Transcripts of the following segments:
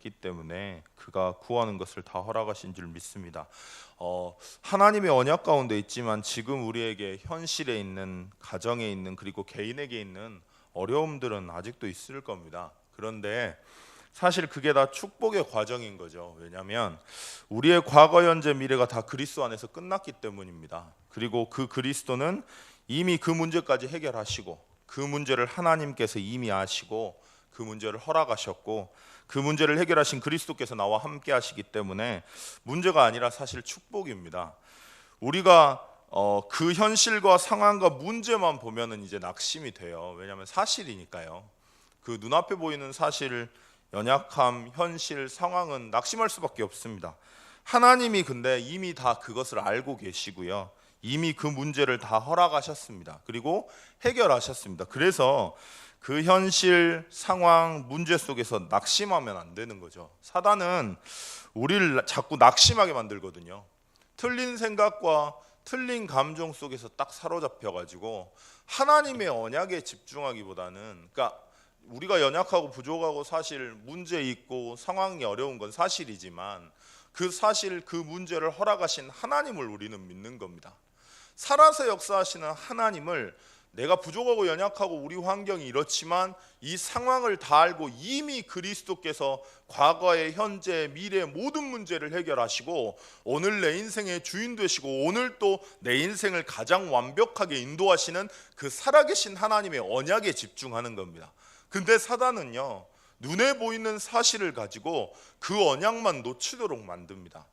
했기 때문에 그가 구하는 것을 다 허락하신 줄 믿습니다. 하나님의 언약 가운데 있지만 지금 우리에게 현실에 있는, 가정에 있는, 그리고 개인에게 있는 어려움들은 아직도 있을 겁니다. 그런데 사실 그게 다 축복의 과정인 거죠. 왜냐하면 우리의 과거, 현재, 미래가 다 그리스도 안에서 끝났기 때문입니다. 그리고 그 그리스도는 이미 그 문제까지 해결하시고, 그 문제를 하나님께서 이미 아시고 그 문제를 허락하셨고, 그 문제를 해결하신 그리스도께서 나와 함께 하시기 때문에 문제가 아니라 사실 축복입니다. 우리가 그 현실과 상황과 문제만 보면은 이제 낙심이 돼요. 왜냐하면 사실이니까요. 그 눈앞에 보이는 사실, 연약함, 현실, 상황은 낙심할 수밖에 없습니다. 하나님이 근데 이미 다 그것을 알고 계시고요. 이미 그 문제를 다 허락하셨습니다. 그리고 해결하셨습니다. 그래서 그 현실, 상황, 문제 속에서 낙심하면 안 되는 거죠. 사단은 우리를 자꾸 낙심하게 만들거든요. 틀린 생각과 틀린 감정 속에서 딱 사로잡혀가지고 하나님의 언약에 집중하기보다는, 그러니까 우리가 연약하고 부족하고 사실 문제 있고 상황이 어려운 건 사실이지만 그 사실, 그 문제를 허락하신 하나님을 우리는 믿는 겁니다. 살아서 역사하시는 하나님을, 내가 부족하고 연약하고 우리 환경이 이렇지만 이 상황을 다 알고 이미 그리스도께서 과거의, 현재, 미래 모든 문제를 해결하시고 오늘 내 인생의 주인 되시고 오늘 또 내 인생을 가장 완벽하게 인도하시는 그 살아계신 하나님의 언약에 집중하는 겁니다. 근데 사단은요, 눈에 보이는 사실을 가지고 그 언약만 놓치도록 만듭니다.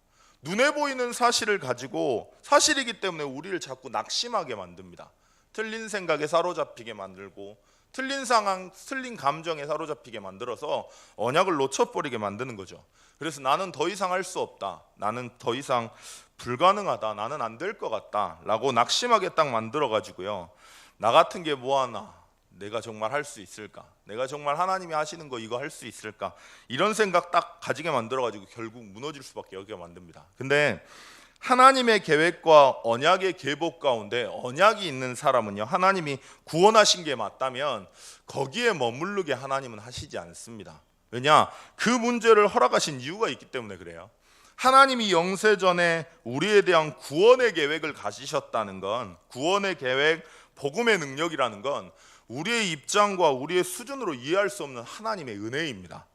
눈에 보이는 사실을 가지고, 사실이기 때문에 우리를 자꾸 낙심하게 만듭니다. 틀린 생각에 사로잡히게 만들고, 틀린 상황, 틀린 감정에 사로잡히게 만들어서 언약을 놓쳐버리게 만드는 거죠. 그래서 나는 더 이상 할 수 없다, 나는 더 이상 불가능하다, 나는 안 될 것 같다 라고 낙심하게 딱 만들어가지고요, 나 같은 게 뭐하나, 내가 정말 할 수 있을까, 내가 정말 하나님이 하시는 거 이거 할 수 있을까, 이런 생각 딱 가지게 만들어가지고 결국 무너질 수밖에 없게 만듭니다. 근데 하나님의 계획과 언약의 계복 가운데 언약이 있는 사람은요, 하나님이 구원하신 게 맞다면 거기에 머무르게 하나님은 하시지 않습니다. 왜냐? 그 문제를 허락하신 이유가 있기 때문에 그래요. 하나님이 영세전에 우리에 대한 구원의 계획을 가지셨다는 건, 구원의 계획, 복음의 능력이라는 건 우리의 입장과 우리의 수준으로 이해할 수 없는 하나님의 은혜입니다.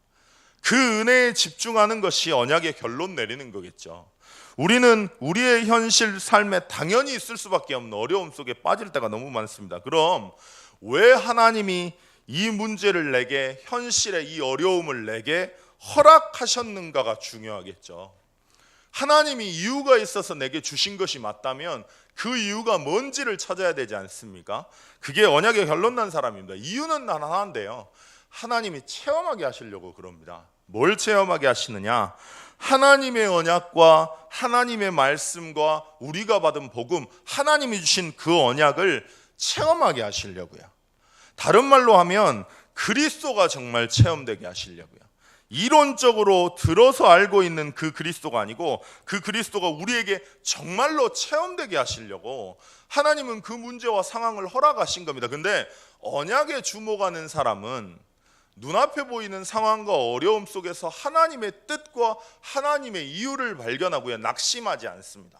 그 은혜에 집중하는 것이 언약의 결론 내리는 거겠죠. 우리는 우리의 현실 삶에 당연히 있을 수밖에 없는 어려움 속에 빠질 때가 너무 많습니다. 그럼 왜 하나님이 이 문제를 내게, 현실의 이 어려움을 내게 허락하셨는가가 중요하겠죠. 하나님이 이유가 있어서 내게 주신 것이 맞다면 그 이유가 뭔지를 찾아야 되지 않습니까? 그게 언약의 결론 난 사람입니다. 이유는 하나인데요, 하나님이 체험하게 하시려고 그럽니다. 뭘 체험하게 하시느냐? 하나님의 언약과 하나님의 말씀과 우리가 받은 복음, 하나님이 주신 그 언약을 체험하게 하시려고요. 다른 말로 하면 그리스도가 정말 체험되게 하시려고요. 이론적으로 들어서 알고 있는 그 그리스도가 아니고 그 그리스도가 우리에게 정말로 체험되게 하시려고 하나님은 그 문제와 상황을 허락하신 겁니다. 근데 언약에 주목하는 사람은 눈앞에 보이는 상황과 어려움 속에서 하나님의 뜻과 하나님의 이유를 발견하고요, 낙심하지 않습니다.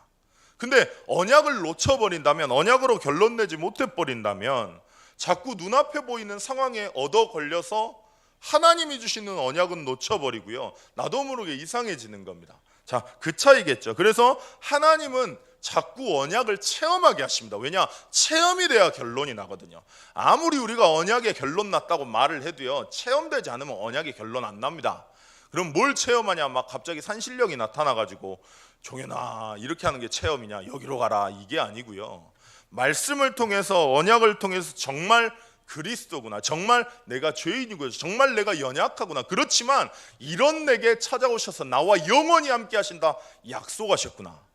근데 언약을 놓쳐버린다면, 언약으로 결론 내지 못해버린다면 자꾸 눈앞에 보이는 상황에 얻어 걸려서 하나님이 주시는 언약은 놓쳐버리고요, 나도 모르게 이상해지는 겁니다. 자, 그 차이겠죠. 그래서 하나님은 자꾸 언약을 체험하게 하십니다. 왜냐? 체험이 돼야 결론이 나거든요. 아무리 우리가 언약의 결론 났다고 말을 해도요, 체험되지 않으면 언약의 결론 안 납니다. 그럼 뭘 체험하냐? 막 갑자기 산신령이 나타나가지고 종현아 이렇게 하는 게 체험이냐, 여기로 가라, 이게 아니고요, 말씀을 통해서, 언약을 통해서 정말 그리스도구나, 정말 내가 죄인이고 정말 내가 연약하구나, 그렇지만 이런 내게 찾아오셔서 나와 영원히 함께 하신다 약속하셨구나,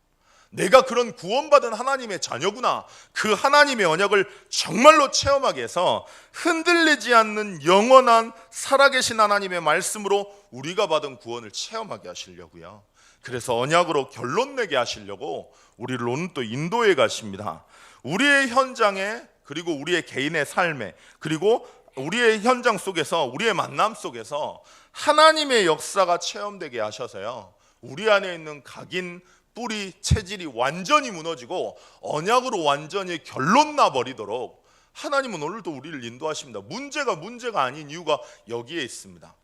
내가 그런 구원받은 하나님의 자녀구나, 그 하나님의 언약을 정말로 체험하게 해서 흔들리지 않는 영원한 살아계신 하나님의 말씀으로 우리가 받은 구원을 체험하게 하시려고요. 그래서 언약으로 결론 내게 하시려고 우리를 오늘 또 인도해 가십니다. 우리의 현장에, 그리고 우리의 개인의 삶에, 그리고 우리의 현장 속에서, 우리의 만남 속에서 하나님의 역사가 체험되게 하셔서요, 우리 안에 있는 각인 뿌리 체질이 완전히 무너지고 언약으로 완전히 결론 나 버리도록 하나님은 오늘도 우리를 인도하십니다. 문제가 아닌 이유가 여기에 있습니다.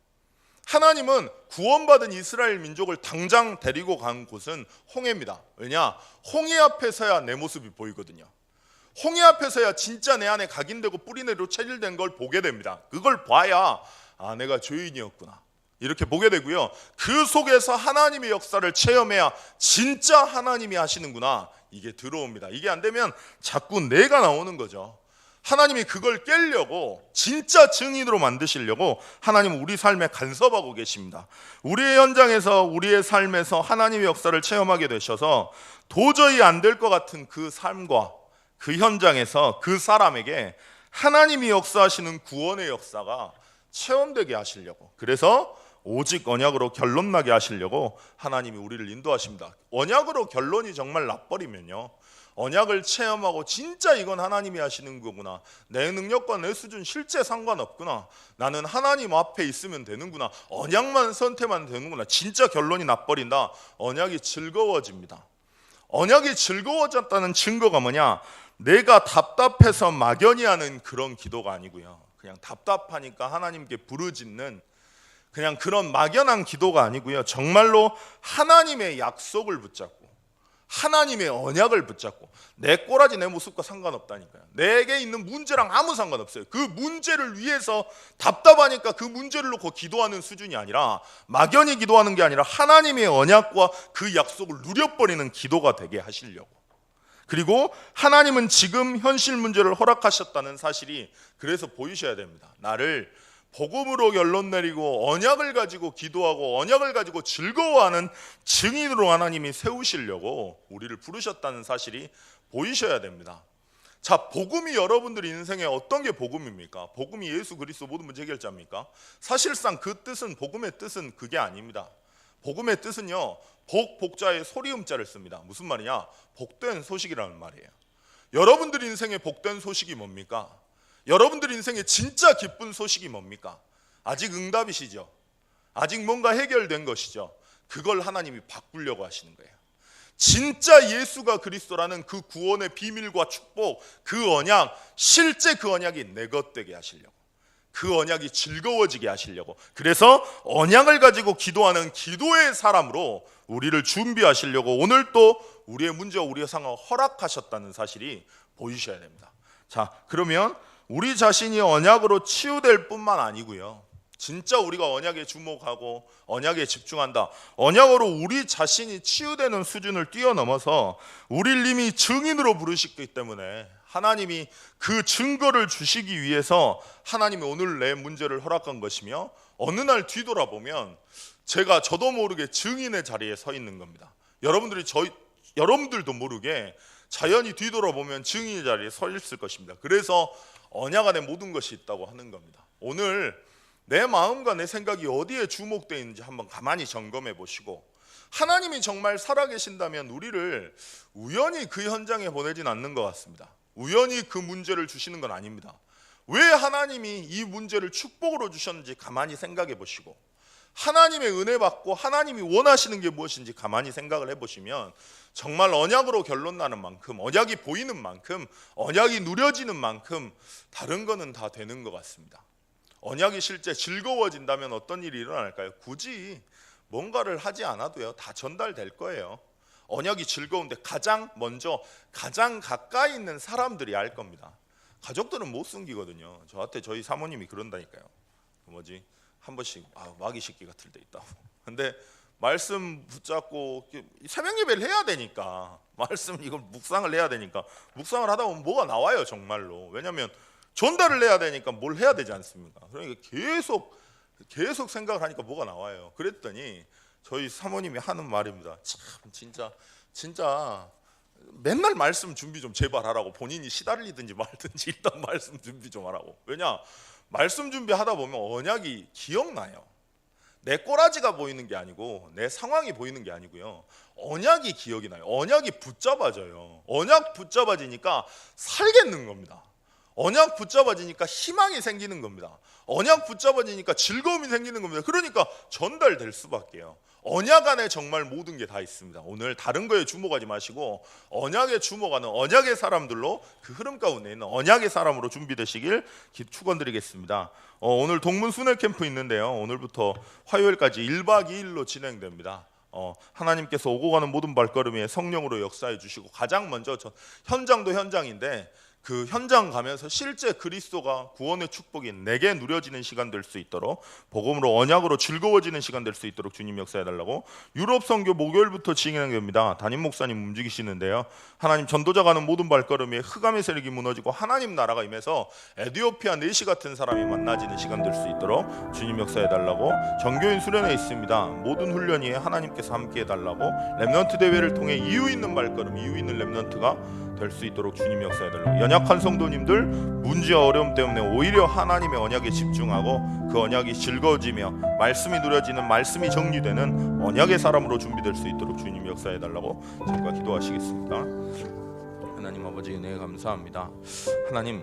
하나님은 구원받은 이스라엘 민족을 당장 데리고 간 곳은 홍해입니다. 왜냐? 홍해 앞에서야 내 모습이 보이거든요. 홍해 앞에서야 진짜 내 안에 각인되고 뿌리내로 체질된 걸 보게 됩니다. 그걸 봐야 내가 죄인이었구나 이렇게 보게 되고요, 그 속에서 하나님의 역사를 체험해야 진짜 하나님이 하시는구나 이게 들어옵니다. 이게 안 되면 자꾸 내가 나오는 거죠. 하나님이 그걸 깨려고, 진짜 증인으로 만드시려고 하나님은 우리 삶에 간섭하고 계십니다. 우리의 현장에서, 우리의 삶에서 하나님의 역사를 체험하게 되셔서 도저히 안 될 것 같은 그 삶과 그 현장에서 그 사람에게 하나님이 역사하시는 구원의 역사가 체험되게 하시려고, 그래서 오직 언약으로 결론나게 하시려고 하나님이 우리를 인도하십니다. 언약으로 결론이 정말 나버리면요, 언약을 체험하고 진짜 이건 하나님이 하시는 거구나, 내 능력과 내 수준 실제 상관없구나, 나는 하나님 앞에 있으면 되는구나, 언약만 선택하면 되는구나, 진짜 결론이 나버린다. 언약이 즐거워집니다. 언약이 즐거워졌다는 증거가 뭐냐? 내가 답답해서 막연히 하는 그런 기도가 아니고요, 그냥 답답하니까 하나님께 부르짖는 그냥 그런 막연한 기도가 아니고요, 정말로 하나님의 약속을 붙잡고 하나님의 언약을 붙잡고, 내 꼬라지 내 모습과 상관없다니까요. 내게 있는 문제랑 아무 상관없어요. 그 문제를 위해서 답답하니까 그 문제를 놓고 기도하는 수준이 아니라, 막연히 기도하는 게 아니라 하나님의 언약과 그 약속을 누려버리는 기도가 되게 하시려고. 그리고 하나님은 지금 현실 문제를 허락하셨다는 사실이 그래서 보이셔야 됩니다. 나를 복음으로 결론 내리고 언약을 가지고 기도하고 언약을 가지고 즐거워하는 증인으로 하나님이 세우시려고 우리를 부르셨다는 사실이 보이셔야 됩니다. 자, 복음이 여러분들 인생에 어떤 게 복음입니까? 복음이 예수 그리스도 모든 문제 해결자입니까? 사실상 그 뜻은, 복음의 뜻은 그게 아닙니다. 복음의 뜻은요, 복자에 소리음자를 씁니다. 무슨 말이냐? 복된 소식이라는 말이에요. 여러분들 인생에 복된 소식이 뭡니까? 여러분들 인생에 진짜 기쁜 소식이 뭡니까? 아직 응답이시죠. 아직 뭔가 해결된 것이죠. 그걸 하나님이 바꾸려고 하시는 거예요. 진짜 예수가 그리스도라는 그 구원의 비밀과 축복, 그 언약, 실제 그 언약이 내 것 되게 하시려고, 그 언약이 즐거워지게 하시려고, 그래서 언약을 가지고 기도하는 기도의 사람으로 우리를 준비하시려고 오늘 또 우리의 문제와 우리의 상황을 허락하셨다는 사실이 보이셔야 됩니다. 자, 그러면 우리 자신이 언약으로 치유될 뿐만 아니고요, 진짜 우리가 언약에 주목하고 언약에 집중한다, 언약으로 우리 자신이 치유되는 수준을 뛰어넘어서 우리를 이미 증인으로 부르시기 때문에 하나님이 그 증거를 주시기 위해서 하나님이 오늘 내 문제를 허락한 것이며, 어느 날 뒤돌아보면 저도 모르게 증인의 자리에 서 있는 겁니다. 여러분들도 모르게 자연히 뒤돌아보면 증인의 자리에 서 있을 것입니다. 그래서 언약 안에 모든 것이 있다고 하는 겁니다. 오늘 내 마음과 내 생각이 어디에 주목되어 있는지 한번 가만히 점검해 보시고, 하나님이 정말 살아계신다면 우리를 우연히 그 현장에 보내진 않는 것 같습니다. 우연히 그 문제를 주시는 건 아닙니다. 왜 하나님이 이 문제를 축복으로 주셨는지 가만히 생각해 보시고, 하나님의 은혜 받고 하나님이 원하시는 게 무엇인지 가만히 생각을 해보시면 정말 언약으로 결론 나는 만큼, 언약이 보이는 만큼, 언약이 누려지는 만큼 다른 거는 다 되는 것 같습니다. 언약이 실제 즐거워진다면 어떤 일이 일어날까요? 굳이 뭔가를 하지 않아도요, 다 전달될 거예요. 언약이 즐거운데 가장 먼저 가장 가까이 있는 사람들이 알 겁니다. 가족들은 못 숨기거든요. 저한테 저희 사모님이 그런다니까요. 한 번씩 마귀 새끼 같을 때 있다고. 근데 말씀 붙잡고 새벽 예배를 해야 되니까, 말씀 이걸 묵상을 해야 되니까, 묵상을 하다 보면 뭐가 나와요 정말로. 왜냐하면 전달을 해야 되니까 뭘 해야 되지 않습니까? 그러니까 계속 생각을 하니까 뭐가 나와요. 그랬더니 저희 사모님이 하는 말입니다. 참 진짜 맨날 말씀 준비 좀 제발 하라고. 본인이 시달리든지 말든지 일단 말씀 준비 좀 하라고. 왜냐? 말씀 준비하다 보면 언약이 기억나요. 내 꼬라지가 보이는 게 아니고 내 상황이 보이는 게 아니고요, 언약이 기억이 나요. 언약이 붙잡아져요. 언약 붙잡아지니까 살겠는 겁니다. 언약 붙잡아지니까 희망이 생기는 겁니다. 언약 붙잡아지니까 즐거움이 생기는 겁니다. 그러니까 전달될 수밖에요. 언약 안에 정말 모든 게 다 있습니다. 오늘 다른 거에 주목하지 마시고 언약에 주목하는 언약의 사람들로, 그 흐름 가운데 있는 언약의 사람으로 준비되시길 축원드리겠습니다. 오늘 동문 순회 캠프 있는데요, 오늘부터 화요일까지 1박 2일로 진행됩니다. 하나님께서 오고 가는 모든 발걸음에 성령으로 역사해 주시고, 가장 먼저 현장도 현장인데 그 현장 가면서 실제 그리스도가 구원의 축복이 내게 누려지는 시간 될 수 있도록, 복음으로 언약으로 즐거워지는 시간 될 수 있도록 주님 역사해 달라고. 유럽 선교 목요일부터 진행됩니다. 담임 목사님 움직이시는데요, 하나님 전도자 가는 모든 발걸음에 흑암의 세력이 무너지고 하나님 나라가 임해서 에디오피아 내시 같은 사람이 만나지는 시간 될 수 있도록 주님 역사해 달라고. 전교인 수련회 있습니다. 모든 훈련이 하나님께서 함께 해달라고. 렘넌트 대회를 통해 이유 있는 발걸음, 이유 있는 렘넌트가 될 수 있도록 주님 역사해 달라고. 연약한 성도님들, 문제와 어려움 때문에 오히려 하나님의 언약에 집중하고 그 언약이 즐거워지며 말씀이 누려지는, 말씀이 정리되는 언약의 사람으로 준비될 수 있도록 주님 역사해 달라고 잠깐 기도하시겠습니다. 하나님 아버지, 은혜 감사합니다. 하나님,